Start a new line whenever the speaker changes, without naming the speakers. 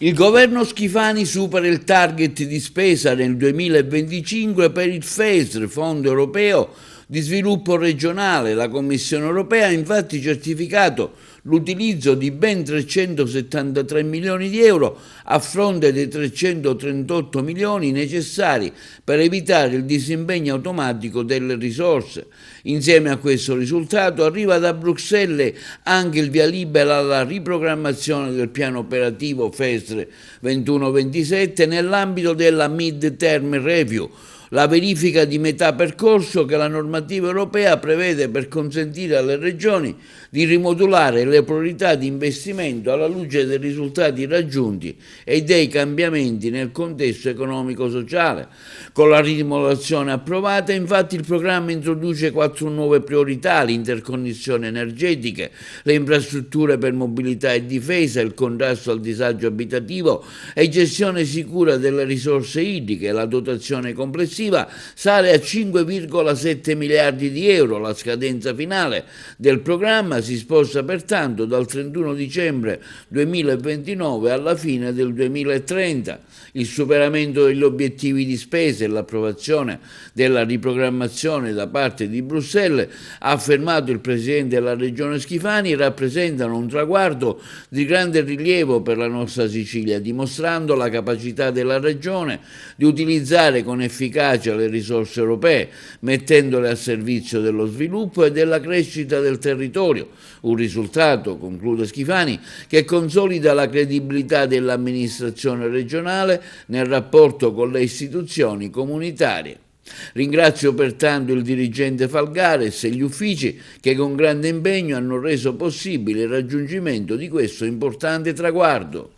Il governo Schifani supera il target di spesa nel 2025 per il FESR, Fondo Europeo di Sviluppo Regionale. La Commissione Europea ha infatti certificato l'utilizzo di ben 373 milioni di euro a fronte dei 338 milioni necessari per evitare il disimpegno automatico delle risorse. Insieme a questo risultato arriva da Bruxelles anche il via libera alla riprogrammazione del piano operativo FESR 21-27 nell'ambito della Mid-Term Review, la verifica di metà percorso che la normativa europea prevede per consentire alle regioni di rimodulare le priorità di investimento alla luce dei risultati raggiunti e dei cambiamenti nel contesto economico-sociale. Con la rimodulazione approvata, infatti, il programma introduce 4 nuove priorità: l'interconnessione energetica, le infrastrutture per mobilità e difesa, il contrasto al disagio abitativo e gestione sicura delle risorse idriche. La dotazione complessiva sale a 5,7 miliardi di euro. La scadenza finale del programma si sposta pertanto dal 31 dicembre 2029 alla fine del 2030. Il superamento degli obiettivi di spesa e l'approvazione della riprogrammazione da parte di Bruxelles, ha affermato il presidente della regione Schifani, rappresentano un traguardo di grande rilievo per la nostra Sicilia, dimostrando la capacità della regione di utilizzare con efficacia le risorse europee, mettendole a servizio dello sviluppo e della crescita del territorio. Un risultato, conclude Schifani, che consolida la credibilità dell'amministrazione regionale nel rapporto con le istituzioni comunitarie. Ringrazio pertanto il dirigente Falgares e gli uffici che con grande impegno hanno reso possibile il raggiungimento di questo importante traguardo.